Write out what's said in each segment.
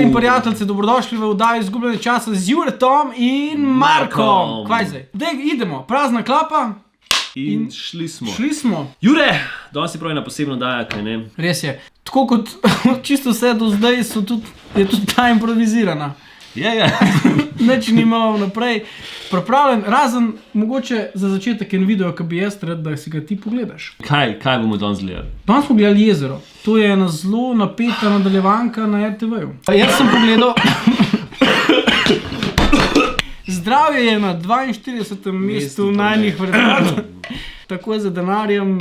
Prijatelji in prijateljice, dobrodošli v oddaji Izgubljanje časa z Juretom in Markom. Kaj zdaj? Dej, idemo, prazna klapa. In šli smo. Jure! Danes si pravi na posebno oddaja, kaj ne? Res je. Tako kot čisto vse do zdaj je tudi ta improvizirana. Je. Nič ni imel naprej pripravljen, razen mogoče za začetek en video, ki bi jaz rad, da si ga ti pogledaš. Kaj bomo danes gledali? Danes smo gledali Jezero. To je ena zelo napeta nadaljevanka na RTV-ju. Jaz sem pogledal... Zdravje je na 42. mestu najnih vrednot. Tako je za denarjem,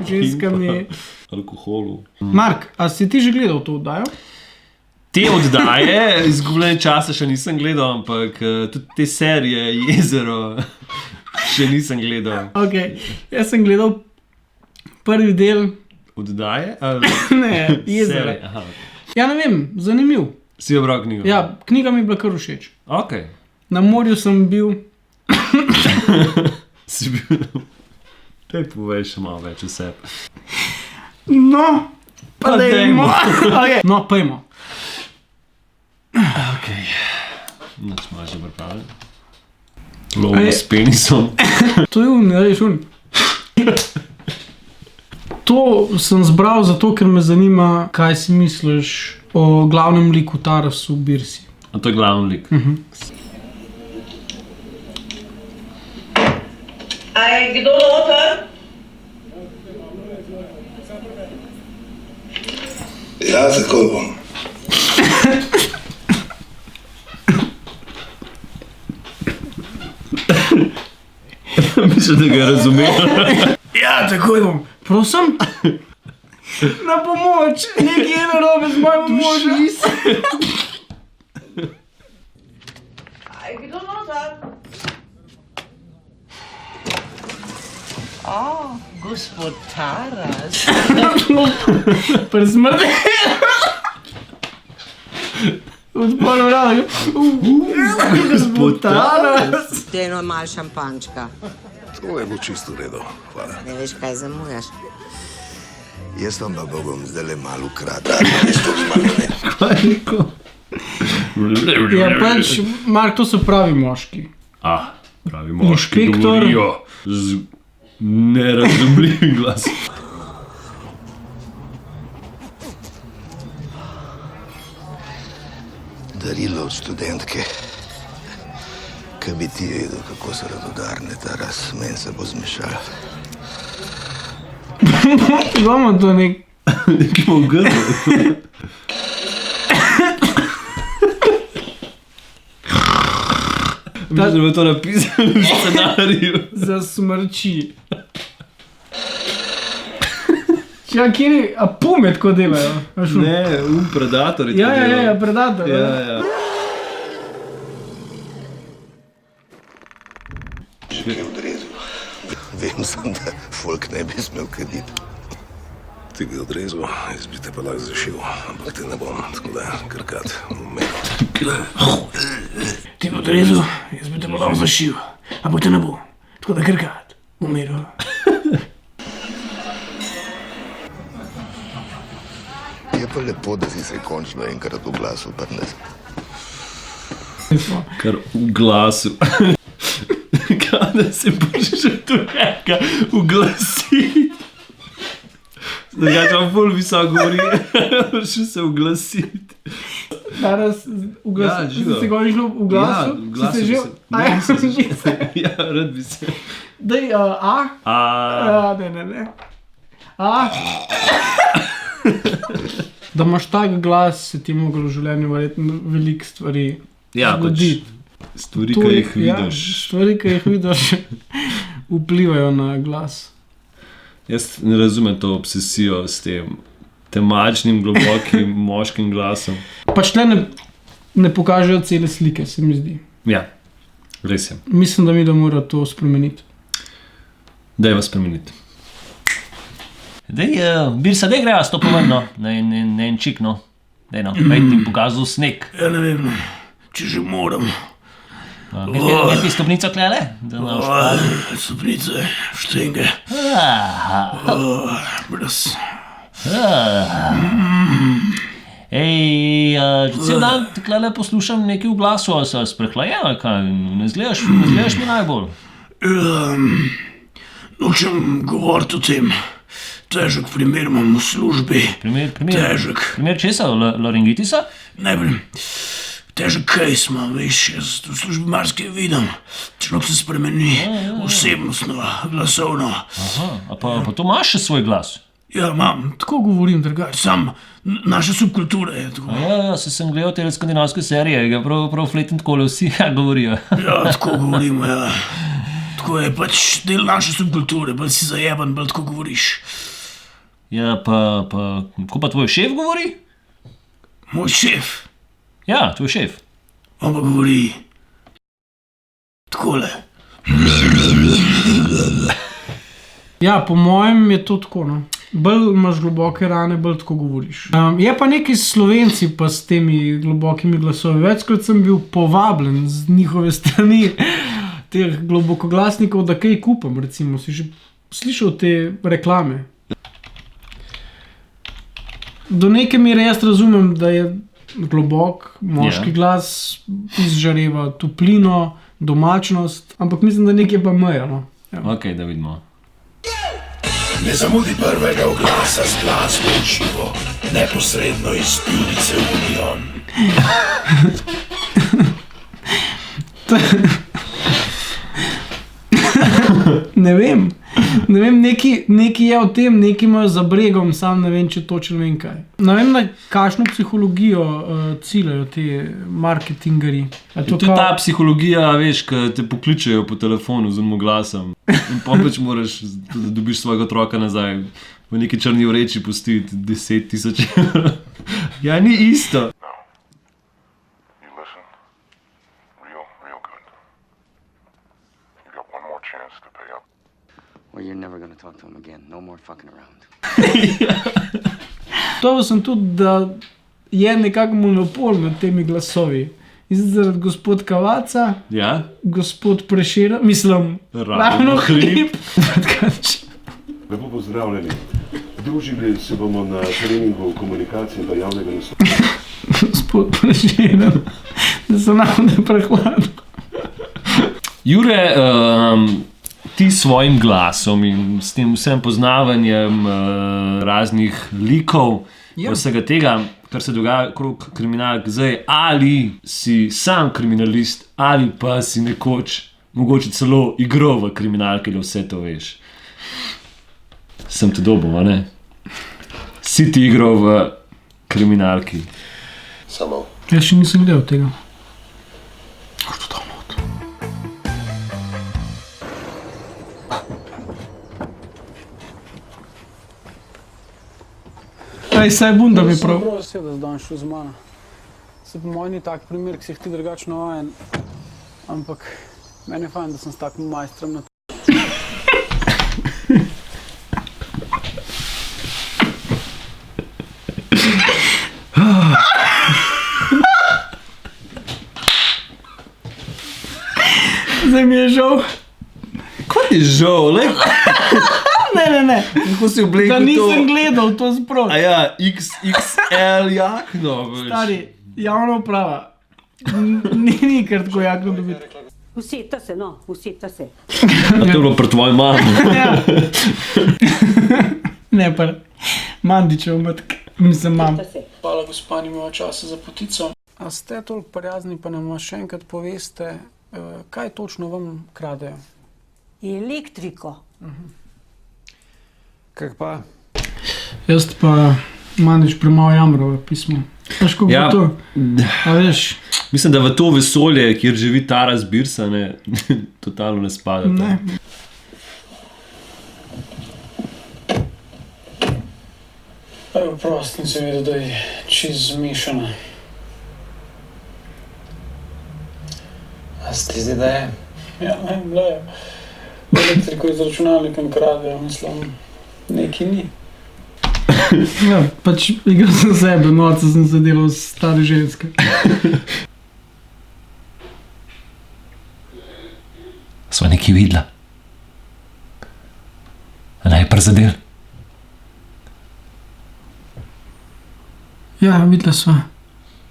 ženskami. Alkoholu. Mark, a si ti že gledal to oddajo? Te oddaje, Izgubljanje časa še nisem gledal, ampak tudi te serije Jezero še nisem gledal. Ok, jaz sem gledal prvi del... Oddaje? Ali... Ne, Jezero. Aha, okay. Ja, ne vem, zanimiv. Si obral knjigo? Ja, knjiga mi je bila kar všeč. Ok. Na morju sem bil... Si bil... Te povej še malo več o sebi. No, pa dejmo. Okay. No, pojmo. Ok. Noč malo že pripravljen. Lovo s penisom. To je ne reš un. To sem zbral zato, ker me zanima, kaj si misliš o glavnem liku Tarasu Birsi. A to je glavni lik? A je kdo noter? Ja, takoj bom. Mislim, da ga razumel. Ja, takoj bom. Prosim? Na pomoč, nekaj je narobe z mojim možem. A je kdo noter? O, gospod Taras. Presmrde. Odporno rado. Gospod Taras. Dejno malo šampančka. To je bo čisto v redu, hvala. Ne veš, kaj zamujaš. Jaz vam pa bom zdaj malo ukradel. Isto zmanjene. Kaj je rekel? Ja, pač, Mark, to so pravi moški. Pravi moški Inšpektor. govorijo z nerazumljivim glasom. Darilo od študentke. Kaj bi ti vedel, kako so radodarne Taras, meni se bo zmešal. Imamo to nek... Nekaj mu grdo. Mislim, da bo to napisal v scenariju. Za smrči. Ja, kjeri, a pume tako delajo? Ne, predatori. Ja, predator. Ja. Že bi odrezal. Vem sem, da folk ne bi smel kaditi. Ti bi odrezal, jaz bi te pa lahko zašil, ampak te ne bom, tako da krkat umel. Ti bi odrezal, jaz bi te lahko zašil, ampak te ne bo, tako da krkat umiral. Je pa lepo, da si se končno enkrat v glasu prnesel. Kar v glasu. Kaj da se boš še tu reka uglasiti. Zdaj vam ful visok govori, moraš se uglasiti. Danes uglasiti, si se govoriš v glasu? Ja, v glasu si se že... Ne, si se. Ja, rad bi se. Daj, a? Ne. A? Da imaš tak glas, se ti moglo v življenju verjetno veliko stvari zgoditi. Stvari, ki jih vidiš. Stvari, ki jih vidiš, vplivajo na glas. Jaz ne razumem to obsesijo s tem temačnim, globokim, moškim glasom. Pač tle ne pokažejo cele slike, se mi zdi. Ja, res je. Mislim, da mora to spremeniti. Daj vas spremeniti. Dej, Birsa, dej greva s to povrno, ne en čik, no. Dej, no, pej ti pokazal sneg. Ja, ne vem, če že moram. Gdje ti stopnico klele? Stopnice, štenge. Brez. Ej, cel dan tukaj poslušam nekaj v glasu, ali se sprehlajen ali kaj, ne zgledaš mi najbolj. Nočem govoriti o tem. Težek primer imam v službi. Težek. Primer česa? Laringitisa? Ne vem. Težek case imam, veš, jaz v službi marsikaj vidim. Človek se spremeni, osebnostno, glasovno. Aha, pa to imaš še svoj glas? Ja, imam. Tako govorim drugače. Sam, naša subkultura je tako. Ja, sem gledal te skandinavske serije, ga prav fletim takole vsi govorijo. Ja, tako govorimo, ja. Tako je pač del naše subkulture, bolj si zajeban, bolj tako govoriš. Ja, ko pa tvoj šef govori? Moj šef, Ja, tvoj šef. on pa govori takole. Ja, po mojem je to tako, no. Bolj imaš globoke rane, bolj tako govoriš. Je pa nekaj s Slovenci pa s temi globokimi glasovi. Večkrat sem bil povabljen z njihove strani teh globokoglasnikov, da kaj kupam, recimo. Si že slišal te reklame? Do neke mere jaz razumem, da je globok moški glas izžareva toplino, domačnost, ampak mislim, da nekje pa meja, no. Ja. Ok, da vidimo. Ne zamudi prvega oglasa z glasbo v živo, neposredno iz Pivnice Union. Ne vem, neki je o tem, neki imajo za bregom, sam ne vem, če točno vem kaj. Ne vem, na kakšno psihologijo ciljajo te marketingarji. To je ta psihologija, veš, ko te pokličejo po telefonu z enim glasom in pa pač moraš, da dobiš svojega otroka nazaj, v neki črni vreči pustiti 10,000 evrov. Ja, ni isto. You listen real good. You got one more chance to pay up. Well, you're never gonna talk to him again. No more fucking around. To sem tudi, da je nekako monopol med temi glasovi. In zaradi gospod Kavaca, Ja? gospod Prešera, mislim, Ravno Hrib. Lepo pozdravljeni. Družili se bomo na treningu komunikacije do javnega nastopa. Gospod Prešera, da se nam ne prehladno. Jure, ti s svojim glasom in s tem vsem poznavanjem raznih likov, vsega tega, kar se dogaja okrog kriminalk zdaj, ali si sam kriminalist, ali pa si nekoč mogoče celo igral v kriminalke, da vse to veš. Sem te dobil, a ne? Si ti igral v kriminalki? Samo. Jaz še nisem gledal tega. Ej, saj bunda mi prav. Prosim, da zdaš šel z mano. Se po mojem ni tak primer, ki si jih ti drugačno vajen. Ampak meni je fajn, da sem s takim majstrom na to. Zdaj mi je žal. Kaj ti žal, le? Ne. Kako si oblekel Da to? nisem gledal to sprot. A ja, XXL jakno, veš. Stari, javna uprava. Ni kar tako jakno dobiti. Usita se, no, usita se. A to je bilo pri tvoji mami. Ja. Ne, pa Mandičev matk. Mislim, mam. Hvala, gospa, nimamo časa za potico. A ste toliko prijazni, pa nam še enkrat poveste, kaj točno vam kradejo? Elektriko. Kaj pa? Jaz pa Mandič premalo jamrava pismo. Veš, kako Ja. bo to? A veš, Mislim, da v to vesolje, kjer živi Taras Birsa, ne, totalno ne spada. ne. Prosim se vedel, da je čist zmešana. A se ti zdi, da je? Ja, ne, gledaj. Elektriko iz računalnikom kradejo, mislim, neki ni. Ja, pač igral sem sebe, noca sem se delal s stare ženske. Sva nekaj videla. Najprej zadel. Ja, videla sva.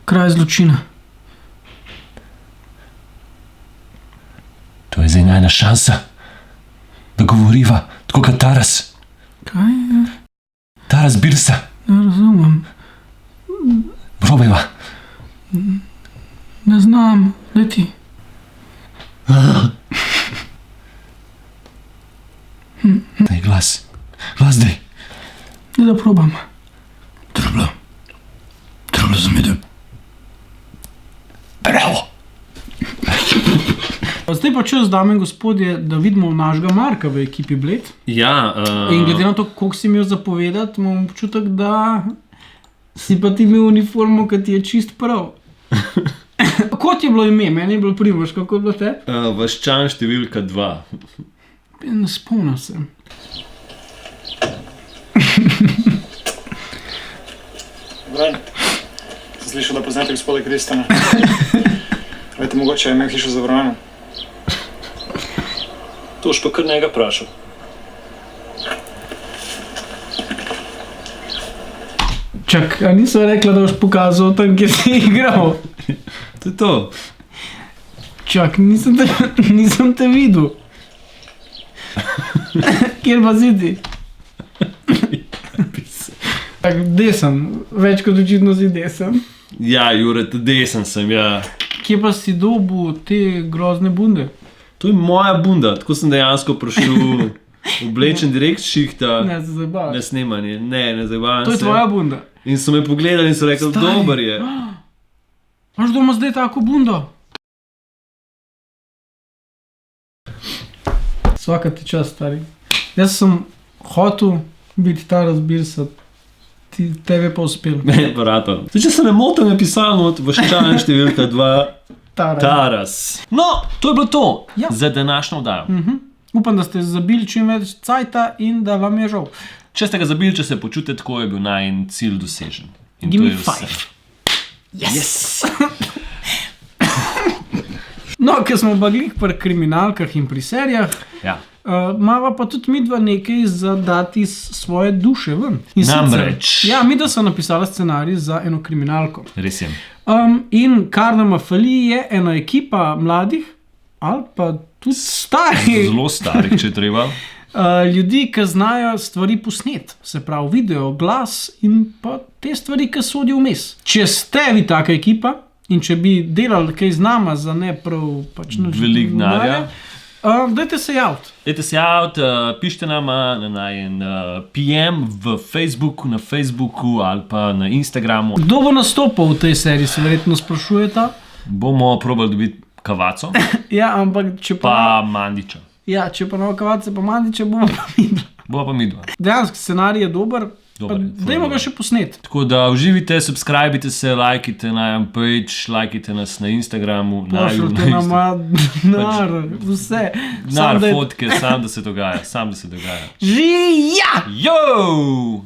Kraj zločina. To je zdaj najna šansa, da govoriva tako kot Taras. Kaj? Taras Birsa. Ne razumem. Probajva. Ne znam. Daj ti. Daj glas. Glas daj. Ne da probam. Trublo zamedem. Bravo. Zdaj pa čas, dame in gospodje, da vidimo našega Marka v ekipi Bled. Ja, In glede na to, koliko si imel zapovedati, imam občutek, da si pa ti imel uniformo, ki ti je čist prav. Kot je bilo ime? Meni je bilo Primož, kako je bilo te? Vaščan številka 2. Ne spomnim se. Brian, sem slišal, da poznate gospoda Kristjana. Vete, mogoče je imel hišo zavarovano. To už pa kar njega vprašal. Čak, a niso rekla, da boš pokazal tam, kjer si igral? To je to. Čak, nisem te videl. Kjer pa si ti? Tak, desen, več kot očitno si desen. Ja, Jure, desen sem, ja. Kje pa si dobil te grozne bunde? To je moja bunda, tako sem dejansko prišel oblečen direkt s šihta. Ne, se zabavaš. Na snemanje, ne zabavam se. To je tvoja bunda. In so me pogledali in so rekli, dober je. Imaš doma zdaj tako bundo? Svaka ti čas, stari. Jaz sem hotel biti Taras Birsa, tebe pa uspel. Ne, pa rato. Če se ne motim, je pisano od Vaščan številka 2. Taras. No, to je bilo to Ja. za današnjo oddajo. Upam, da ste zabili čim več cajta in da vam je žal. Če ste ga zabili, če se počutite tako, je bil najin cilj dosežen. In Give to me je vse. 5. Yes! No, ker smo pa glih pri kriminalkah in pri serijah, Ja. mava pa tudi midva nekaj zadati iz svoje duše ven. In Namreč. sicer, ja, midva sva napisala scenarij za eno kriminalko. Res je. In kar nama fali, je ena ekipa mladih, ali pa tudi starih Zelo starih, če je treba. ljudi, ki znajo stvari posnet, se pravi video, glas in pa te stvari, ki sodijo vmes. Če ste vi taka ekipa in če bi delali kaj z nama za ne prav pač Veliko denarja. Dajte se javiti. Dajte se javiti, pišite nama na najen PM v Facebooku, na Facebooku ali pa na Instagramu. Kdo bo nastopal v tej seriji, se verjetno sprašujeta. Bomo probali dobiti Kavaco, Ja, ampak če pa... pa Mandiča. Ja, če pa nova Kavace pa Mandiče, bomo pa videli. Bova pa midva. Dejansko scenarij je dober, Dober pa je, ful dajmo dober. ga še posnet. Tako da uživite, subscribite se, lajkite na page, lajkite nas na Instagramu. Pošljite nam denar, vse. Denar, fotke, sam da se dogaja, Žija! Yo!